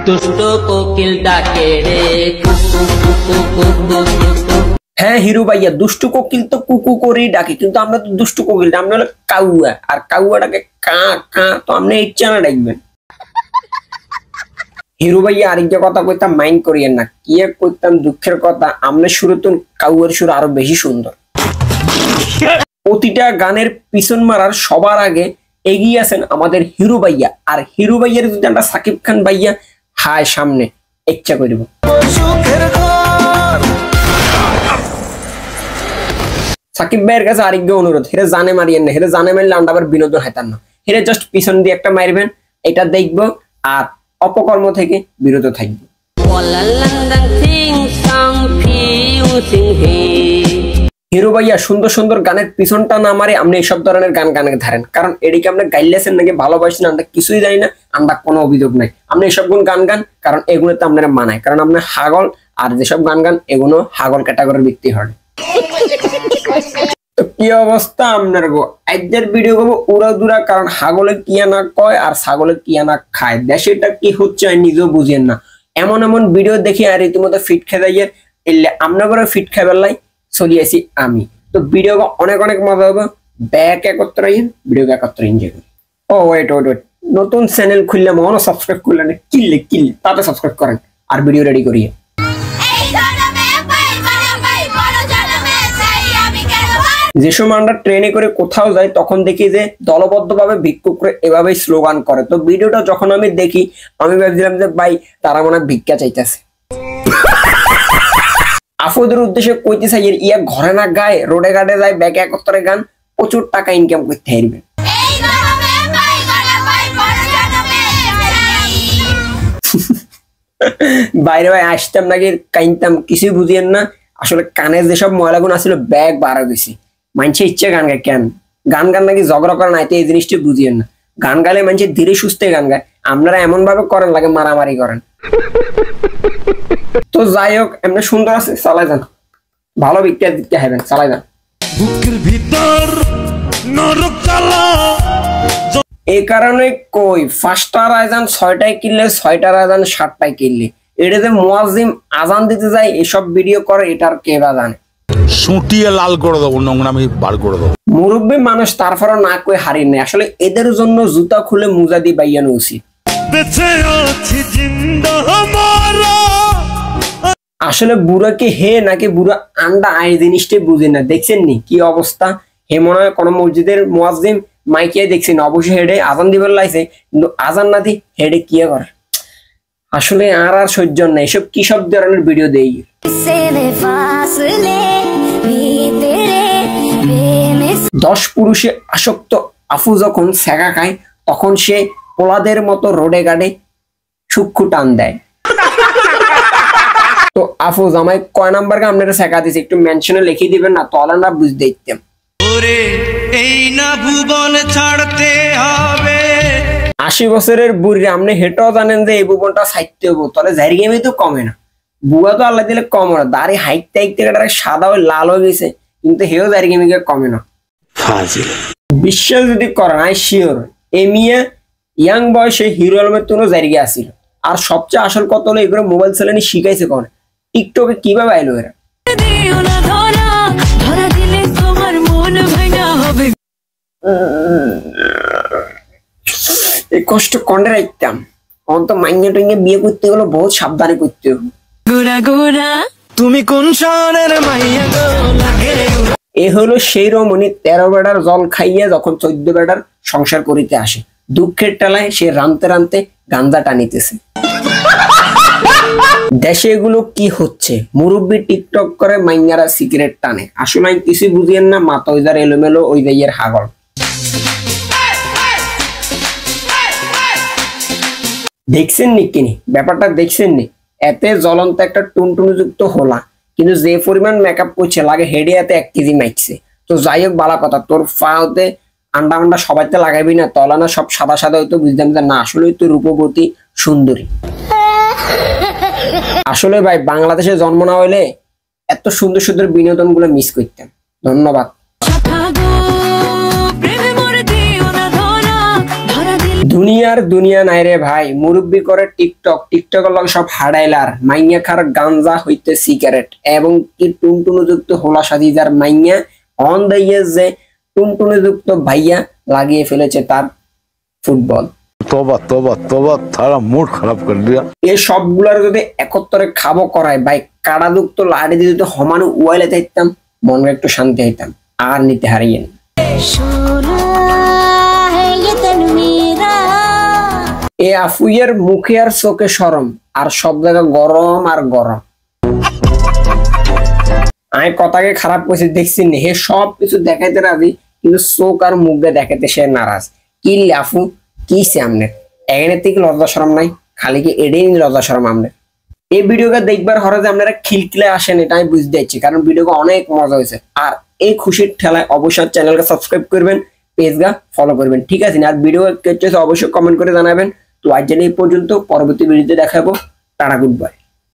দুষ্ট কোকিল ডাকে রে কুকু কুকু কুকু কুকু। হ্যাঁ হিরো ভাইয়া, দুষ্টু কোকিল তো কুকু করেই ডাকে, কিন্তু আমরা তো দুষ্টু কোকিল, আমরা হলো কাউয়া, আর কাউয়াটাকে কা কা, তো আপনি ইচ্ছা না ডাকবেন। হিরো ভাইয়া আরেকটা কথা কইতাম, মাইন্ড করিয়েন না, কি কইতাম দুঃখের কথা, আমরা শুরুতে কাউয়ার সুর আরো বেশি সুন্দর। প্রতিটা গানের পিছন মারার সবার আগে এগিয়ে আছেন আমাদের হিরো ভাইয়া, আর হিরো ভাইয়ার যদি আমরা সাকিব খান ভাইয়া হায় সামনে ইচ্ছা করিব। সাকিব ভাইয়ের কাছে আরেকটা অনুরোধ, হেরে জানে মারিয়েন না, হেরে জানে মারলে আমরা আবার বিনোদন হাইতাম না, হেরে জাস্ট পিছন দিয়ে একটা মারবেন, এটা দেখবো আর অপকর্ম থেকে বিরত থাকবো। হিরো ভাইয়া সুন্দর সুন্দর গানের পিছনটা না মারে আপনি এইসব ধরনের গান গানে ধরেন, কারণ এদিকে আমরা গাইলেছেন নাকি ভালোবাসেন আমরা কিছুই জানি না, আমরা কোনো অভিযোগ নাই, আপনি এইসব গান গান, কারণ এগুলোতে আপনারা মানায়, কারণ আপনার হাগল, আর যেসব গান গান এগুলো হাগল ক্যাটাগরির ব্যক্তি হয়। তো কি অবস্থা আপনার গো, আজকের ভিডিও করবো উড়া দুরা, কারণ হাগলে কিয়া না কয় আর ছাগলে কিয়া না খায়, দেশেটা কি হচ্ছে আমি নিজেও বুঝেন না। এমন এমন ভিডিও দেখি আর রীতিমতো ফিট খেয়ে যাই, এলে আপনার করে ফিট খাবার লাই চলি আসি আমি। তো ভিডিও অনেক অনেক মজা হবে, ব্যাক একত্রে ভিডিও একত্রে এনজয় করি। ও ওয়েট ওয়েট ওয়েট, নতুন চ্যানেল খুললে মনে সাবস্ক্রাইব করলেন, কিনলে তাতে সাবস্ক্রাইব করেন আর ভিডিও রেডি করিয়ে। যে সময় আমরা ট্রেনে করে কোথাও যাই তখন দেখি যে দলবদ্ধভাবে ভিক্ষুক করে এভাবেই স্লোগান করে, তো ভিডিওটা যখন আমি দেখি আমি ভাবছিলাম যে ভাই তারা মনে হয় ভিক্ষা চাইতেছে। আফুদের উদ্দেশ্যে কইতে চাই ইয়া ঘরে না গায়ে, রোডে ঘাটে যায় ব্যাকে একত্রে গান, প্রচুর টাকা ইনকাম করতে পারবে। বাইরে ভাই আসতাম নাকি কাইনতাম কিছুই বুঝিয়েন না, আসলে কানে যেসব ময়লাগুলো আসছিল ব্যাগ বার হয়ে গেছে, মানুষের ইচ্ছে গান গায়, কেন গান গান নাকি ঝগড়া করে নাই, তো এই জিনিসটা বুঝিয়েন না, গান গালে মানুষের ধীরে সুস্থে গান গায়, আপনারা এমন ভাবে করেন লাগে মারামারি করেন। তো যাই হোক এমনি সুন্দর আছে, চালাই যান, ভালো বিক্রিয়া দিতে হবেন, চালাই যান। এই কারণে কই 5টা আজান 6টায় কিনলে 6টার আজান 7টায় কিনলে, এটা যে মুয়াজ্জিম আজান দিতে যায় এসব ভিডিও করে, এটার কে বা জানে। সুটিয়ে লাল করে দেবো, নোংরামি বার করে দেবো। মুরব্বী মানুষ তারপরও না কই হারিয়ে নেই, আসলে এদের জন্য জুতা খুলে মুজা দিয়ে বাইয়ানো উচিত। আসলে বুড়া কি হে নাকি বুড়া আন্ডা, এই জিনিসটাই বুঝে না। দেখছেন নি কি অবস্থা, হে মনে হয় কোন মসজিদের মুয়াজ্জিম মাইকে দেখছেন, অবশ্যই হেডে আজান দিবার লাইছে, কিন্তু আজান না দি হেডে কি করে, আসলে আর সহ্য নাই, এসব কি সব ধরনের ভিডিও দেই। 10 পুরুষে আসক্ত আফু যখন সেকা খায় তখন সে পোলাদের মতো রোডে গাড়ে সুক্ষু টান দেয়। তো আফু জামাই কয় নাম্বার কে আপনারা সেকা দিছে একটু মেনশনে লিখে দিবেন না, তাহলে আমরা বুঝতে দিতাম। এই না ভুবন ছাড়তে হবে। 80 বছরের বুড়ি আপনি হেঁটেও জানেন যে এই ভুবনটা ছাড়তে হবো, তাহলে জারি গেমে তো কমে না, বুয়া তো আল্লাহ দিলে কম না, দাড়ি হাইটতে হাইটতে সাদা হয়ে লাল হয়ে গেছে, কিন্তু হেও জারি গেমে কমে না। বিশ্বাস যদি করেন আই শিওর এই মিয়া ইয়াং বয়সে হিরো আলমের তুনো জারিগে আসিল। আর সবচেয়ে আসল কথা হলো এগুলো মোবাইল চালানি শিখাইছে কোন, টিকটকে কিভাবে আইলো এরা। এই কষ্ট কন্ডে রাখতাম, অন তো মাইনে টইনে বিয়ে করতে গেলে বহুত সাবধানে করতে হবে। তুমি কোন শহরের মাইয়া গো লাগে। এ হলো সেই রমণী 13 বেড়ার জল খাইয়া যখন 14 বেড়ার সংসার করিতে আসে, দুঃখের টালায় সে রানতে রানতে গাঞ্জা টানিতেছে। দেশে এগুলো কি হচ্ছে, মুরব্বী টিকটক করে মাইয়ারা সিগারেট টানে, আসলে আমি কিছু বুঝিয়েন না, মাথা ওই যার এলোমেলো ওই যাইয়ের হাগল। দেখছেন নি কিনি ব্যাপারটা, দেখছেন নি এতে জ্বলন্ত একটা টুনটুনুযুক্ত হোলা, কিন্তু যে পরিমাণ মেকআপ করছে লাগে হেডে এতে 1 কেজি মাইছে। তো যাই হোক বালা কথা, তোর ফাওতে আন্ডা আন্ডা সবাইতে লাগাবি না, তলা না সব সাদা সাদা হইতো, বুঝতাম যে না আসলে তুই রূপবতী সুন্দরী। আসলে ভাই বাংলাদেশে জন্ম না হইলে এত সুন্দর সুন্দর বিনোদন গুলো মিস করতাম। ধন্যবাদ। দুনিয়া নাই রে ভাই, মুরব্বি করে টিকটকের লগে সব হাডাইলার মাইয়া খার গাঞ্জা হইতে সিগারেট এবং কি টুনটুনুযুক্ত হোলা সাজি যার মাইয়া অন দ্য ইয়ার যে টুনটুনুযুক্ত ভাইয়া লাগিয়ে ফেলেছে তার ফুটবল। तौबा तौबा तौबा थारा मूड खराब कर दिया। এই সবগুলার যদি একত্রে খাবো করায় ভাই, কাড়াযুক্ত লাড়ি দিয়ে যদি সমানে উয়াইলে যাইতাম, মনে একটু শান্তি হইতাম। আর নিতে হারিয়েন এ আফুইয়ের মুখে আর চোখে শরম, আর সব জায়গা গরম আর গরম। আমি কথাকে খারাপ করেছি দেখছি নি, হে সব কিছু দেখাইতে রাজি, কিন্তু চোখ আর মুখে দেখাইতে সে নারাজ। কি আফু কি সামনে এখানে থেকে লজ্জা শরম নাই, খালি কি এডেই লজ্জা শরম আমনে। এই ভিডিওটা দেখবার হরে যে আপনারা খিলখিলে আসেন এটা আমি বুঝতে যাচ্ছি, কারণ ভিডিওটা অনেক মজা হয়েছে। আর এই খুশির ঠেলায় অবশ্যই চ্যানেলকে সাবস্ক্রাইব করবেন, পেজটা ফলো করবেন, ঠিক আছে? আর ভিডিও অবশ্যই কমেন্ট করে জানাবেন। তো আজ জানি এই পর্যন্ত, পরবর্তী ভিডিওতে দেখাবো। Tata, good bye.